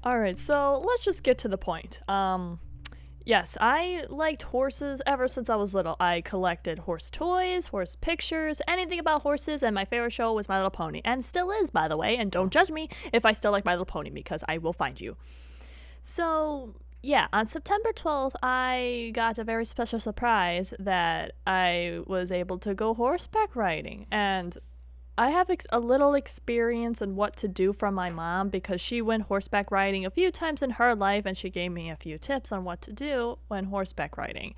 Alright, so let's just get to the point. Yes, I liked horses ever since I was little. I collected horse toys, horse pictures, anything about horses, and my favorite show was My Little Pony. And still is, by the way, and don't judge me if I still like My Little Pony, because I will find you. So, yeah, on September 12th, I got a very special surprise that I was able to go horseback riding. And I have a little experience in what to do from my mom because she went horseback riding a few times in her life and she gave me a few tips on what to do when horseback riding.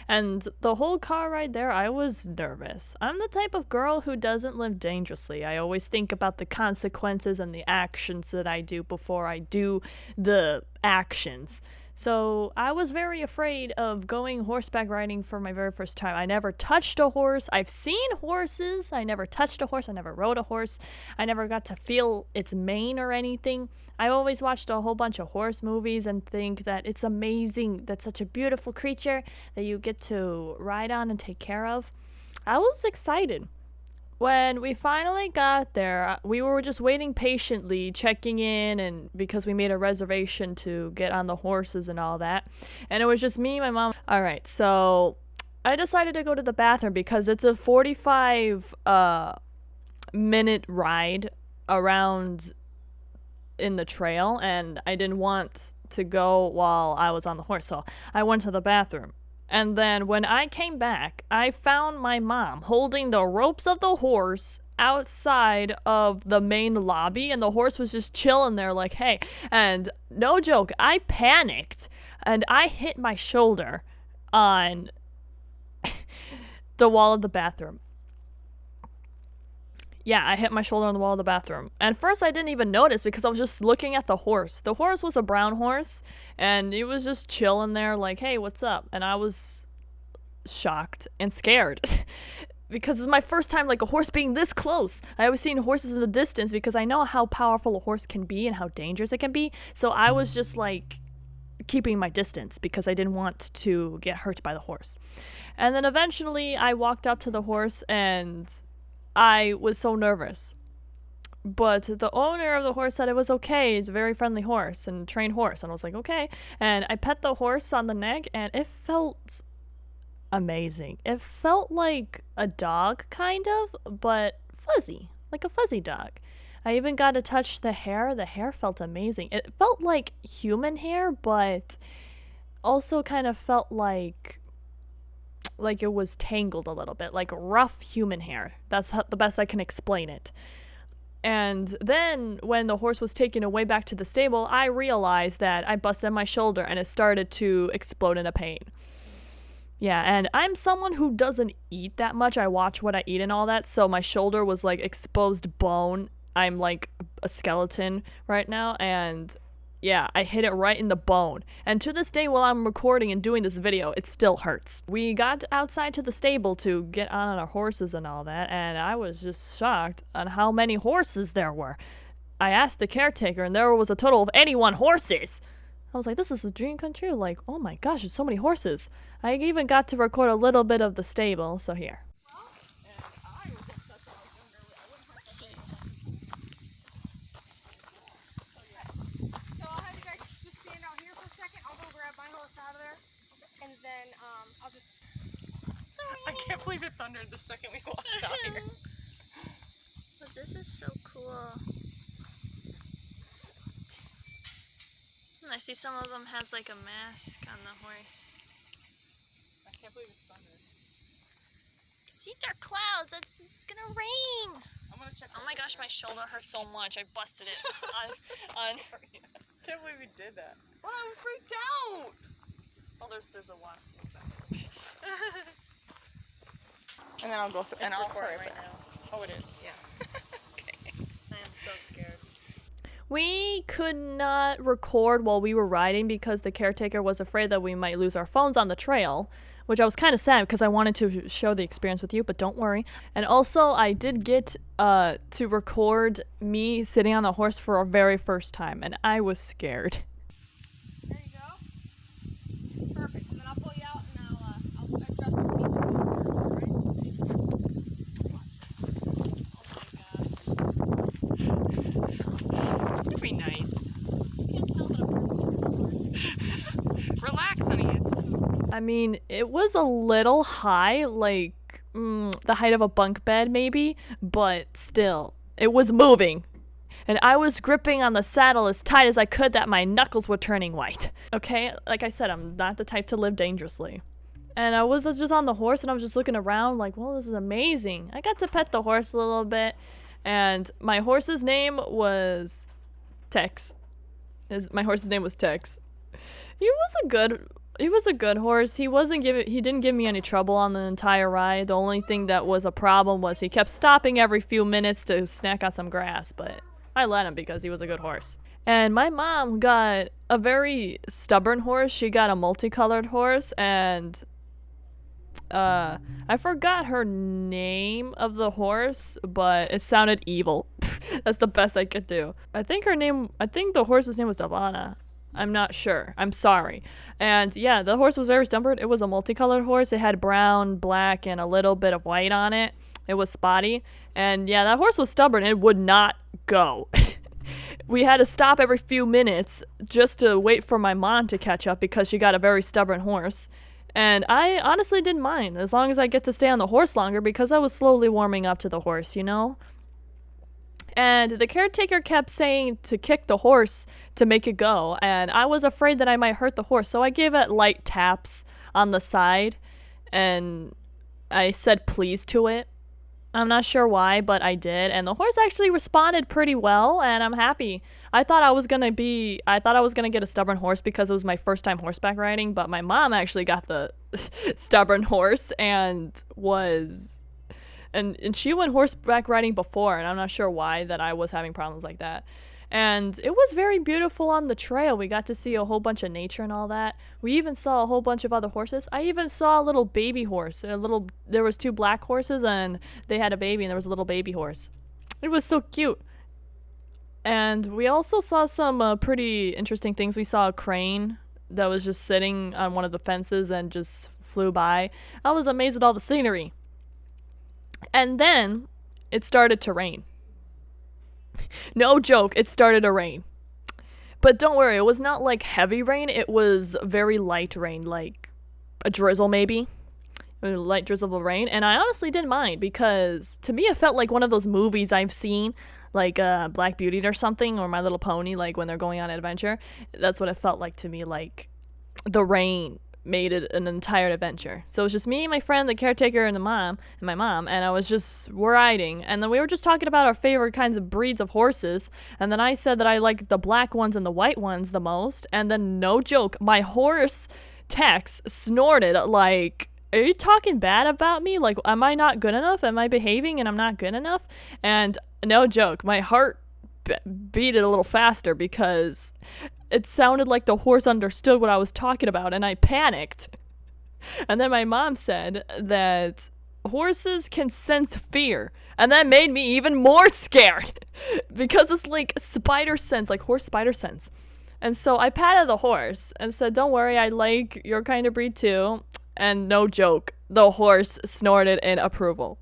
And the whole car ride there, I was nervous. I'm the type of girl who doesn't live dangerously. I always think about the consequences and the actions that I do before I do the actions. So I was very afraid of going horseback riding for my very first time. I never touched a horse. I've seen horses. I never touched a horse. I never rode a horse. I never got to feel its mane or anything. I always watched a whole bunch of horse movies and think that it's amazing. That's such a beautiful creature that you get to ride on and take care of. I was excited. When we finally got there, we were just waiting patiently, checking in, and because we made a reservation to get on the horses and all that. And it was just me, my mom. All right, so I decided to go to the bathroom because it's a 45 minute ride around in the trail, and I didn't want to go while I was on the horse, so I went to the bathroom. And then when I came back, I found my mom holding the ropes of the horse outside of the main lobby, and the horse was just chilling there like, hey. And no joke, I panicked, and I hit my shoulder on the wall of the bathroom. Yeah, I hit my shoulder on the wall of the bathroom. And first I didn't even notice because I was just looking at the horse. The horse was a brown horse, and it was just chilling there like, hey, what's up? And I was shocked and scared because it's my first time like a horse being this close. I always seen horses in the distance because I know how powerful a horse can be and how dangerous it can be. So I was just like keeping my distance because I didn't want to get hurt by the horse. And then eventually I walked up to the horse and I was so nervous. But the owner of the horse said it was okay. It's a very friendly horse and trained horse. And I was like, okay. And I pet the horse on the neck and it felt amazing. It felt like a dog, kind of, but fuzzy, like a fuzzy dog. I even got to touch the hair. The hair felt amazing. It felt like human hair, but also kind of felt like it was tangled a little bit, like rough human hair. That's the best I can explain it. And then when the horse was taken away back to the stable, I realized that I busted my shoulder and it started to explode into pain. Yeah, and I'm someone who doesn't eat that much. I watch what I eat and all that, so my shoulder was like exposed bone. I'm like a skeleton right now, and yeah, I hit it right in the bone. And to this day, while I'm recording and doing this video, it still hurts. We got outside to the stable to get on our horses and all that, and I was just shocked on how many horses there were. I asked the caretaker, and there was a total of 81 horses. I was like, this is a dream come true. Like, oh my gosh, there's so many horses. I even got to record a little bit of the stable, so here. I can't believe it thundered the second we walked out here. But this is so cool. I see some of them has like a mask on the horse. I can't believe it's thundered. See, there are clouds. It's gonna rain. I'm gonna check. Oh my gosh, my shoulder hurts so much. I busted it on. I can't believe we did that. Oh, I'm freaked out. Oh, there's a wasp in the back. And then I'll go through and I'll hurry right now. Oh, it is. Yeah. Okay. I am so scared. We could not record while we were riding because the caretaker was afraid that we might lose our phones on the trail, which I was kind of sad because I wanted to show the experience with you, but don't worry. And also, I did get to record me sitting on the horse for our very first time, and I was scared. There you go. Perfect. And then I'll pull you out and I'll adjust the speed. It'd be nice. You can't tell, but I mean, it was a little high, like the height of a bunk bed maybe, but still, it was moving. And I was gripping on the saddle as tight as I could that my knuckles were turning white. Okay, like I said, I'm not the type to live dangerously. And I was just on the horse and I was just looking around like, well, this is amazing. I got to pet the horse a little bit. And my horse's name was Tex. My horse's name was Tex. He was a good horse. He didn't give me any trouble on the entire ride. The only thing that was a problem was he kept stopping every few minutes to snack on some grass, but I let him because he was a good horse. And my mom got a very stubborn horse. She got a multicolored horse, and I forgot her name of the horse, but it sounded evil. That's the best I could do. I think the horse's name was Davana. I'm not sure. I'm sorry. And yeah, the horse was very stubborn. It was a multicolored horse. It had brown, black, and a little bit of white on it. It was spotty. And yeah, that horse was stubborn. It would not go. We had to stop every few minutes just to wait for my mom to catch up because she got a very stubborn horse. And I honestly didn't mind as long as I get to stay on the horse longer because I was slowly warming up to the horse, you know? And the caretaker kept saying to kick the horse to make it go, and I was afraid that I might hurt the horse, so I gave it light taps on the side, and I said please to it. I'm not sure why, but I did, and the horse actually responded pretty well, and I'm happy. I thought I was gonna get a stubborn horse because it was my first time horseback riding, but my mom actually got the stubborn horse and she went horseback riding before, and I'm not sure why that I was having problems like that. And it was very beautiful on the trail. We got to see a whole bunch of nature and all that. We even saw a whole bunch of other horses. I even saw a little baby horse. There was 2 black horses, and they had a baby, and there was a little baby horse. It was so cute. And we also saw some pretty interesting things. We saw a crane that was just sitting on one of the fences and just flew by. I was amazed at all the scenery. And then it started to rain. No joke, it started to rain. But don't worry, it was not like heavy rain. It was very light rain, like a drizzle maybe. A light drizzle of rain. And I honestly didn't mind because to me it felt like one of those movies I've seen, like Black Beauty or something, or My Little Pony, like when they're going on an adventure. That's what it felt like to me, like the rain made it an entire adventure. So it was just me, my friend, the caretaker, and my mom, and I was just riding. And then we were just talking about our favorite kinds of breeds of horses. And then I said that I like the black ones and the white ones the most. And then no joke, my horse Tex snorted like, are you talking bad about me? Like, am I not good enough? Am I behaving and I'm not good enough? And no joke, my heart beat it a little faster because it sounded like the horse understood what I was talking about, and I panicked. And then my mom said that horses can sense fear, and that made me even more scared because it's like spider sense, like horse spider sense. And so I patted the horse and said, don't worry, I like your kind of breed too. And no joke, the horse snorted in approval.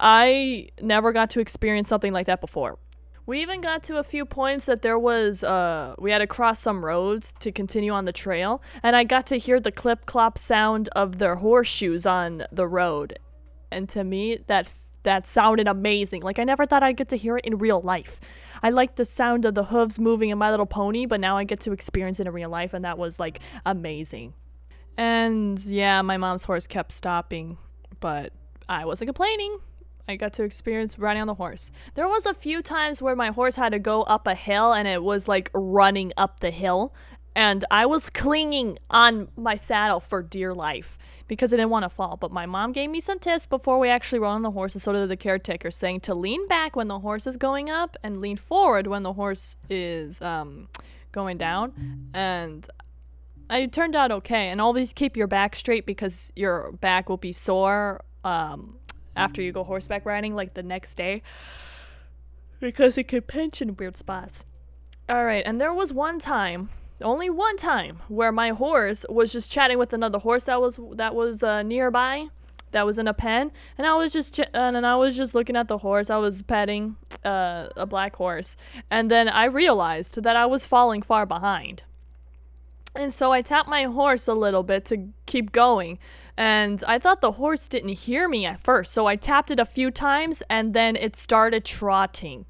I never got to experience something like that before. We even got to a few points that there was, we had to cross some roads to continue on the trail, and I got to hear the clip-clop sound of their horseshoes on the road. And to me, that sounded amazing. Like, I never thought I'd get to hear it in real life. I liked the sound of the hooves moving in My Little Pony, but now I get to experience it in real life, and that was, like, amazing. And, yeah, my mom's horse kept stopping, but I wasn't complaining. I got to experience riding on the horse. There was a few times where my horse had to go up a hill and it was like running up the hill, and I was clinging on my saddle for dear life because I didn't want to fall. But my mom gave me some tips before we actually rode on the horse, and so did the caretaker, saying to lean back when the horse is going up and lean forward when the horse is going down. And I turned out okay. And always keep your back straight because your back will be sore after you go horseback riding, like the next day, because it could pinch in weird spots. Alright, and there was only one time, where my horse was just chatting with another horse that was nearby, that was in a pen, and I was just looking at the horse. I was petting a black horse, and then I realized that I was falling far behind. And so I tapped my horse a little bit to keep going. And I thought the horse didn't hear me at first, so I tapped it a few times and then it started trotting.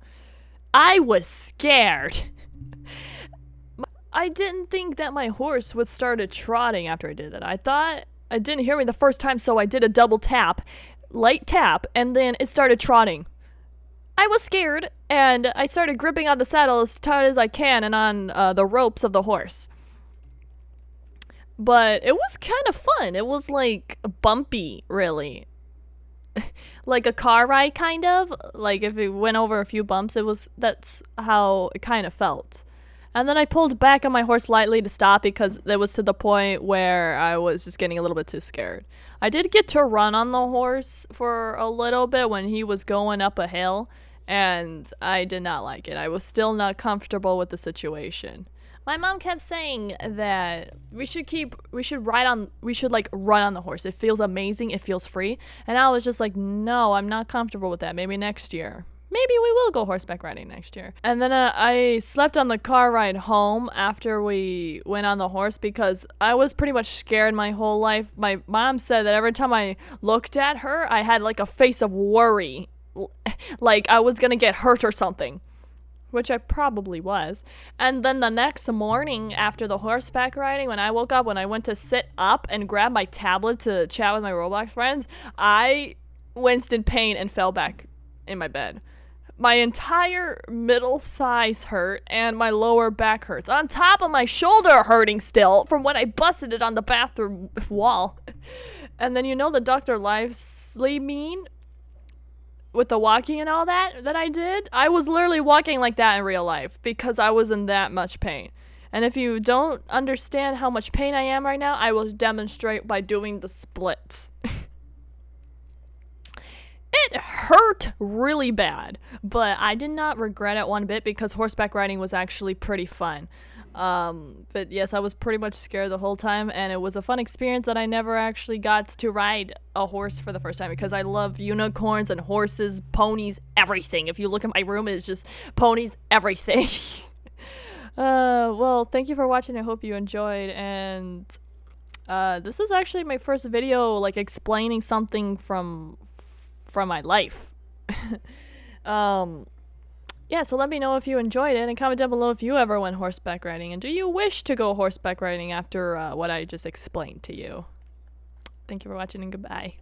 I was scared. I didn't think that my horse would start trotting after I did that. I thought it didn't hear me the first time, so I did a double tap, light tap, and then it started trotting. I was scared, and I started gripping on the saddle as tight as I can and on the ropes of the horse. But it was kind of fun. It was like bumpy, really. Like a car ride, kind of. Like if it went over a few bumps, that's how it kind of felt. And then I pulled back on my horse lightly to stop because it was to the point where I was just getting a little bit too scared. I did get to run on the horse for a little bit when he was going up a hill, and I did not like it. I was still not comfortable with the situation. My mom kept saying that we should run on the horse. It feels amazing. It feels free. And I was just like, no, I'm not comfortable with that. Maybe next year. Maybe we will go horseback riding next year. And then I slept on the car ride home after we went on the horse because I was pretty much scared my whole life. My mom said that every time I looked at her, I had like a face of worry. Like I was gonna get hurt or something. Which I probably was. And then the next morning after the horseback riding, when I woke up, when I went to sit up and grab my tablet to chat with my Roblox friends, I winced in pain and fell back in my bed. My entire middle thighs hurt and my lower back hurts. On top of my shoulder hurting still from when I busted it on the bathroom wall. And then you know the Dr. Lively meme? With the walking and all that I did, I was literally walking like that in real life because I was in that much pain. And if you don't understand how much pain I am right now, I will demonstrate by doing the splits. It hurt really bad, but I did not regret it one bit because horseback riding was actually pretty fun. But yes, I was pretty much scared the whole time, and it was a fun experience that I never actually got to ride a horse for the first time because I love unicorns and horses, ponies, everything. If you look at my room, it's just ponies, everything. Well, thank you for watching. I hope you enjoyed, and this is actually my first video like explaining something from my life. Yeah, so let me know if you enjoyed it and comment down below if you ever went horseback riding and do you wish to go horseback riding after what I just explained to you. Thank you for watching and goodbye.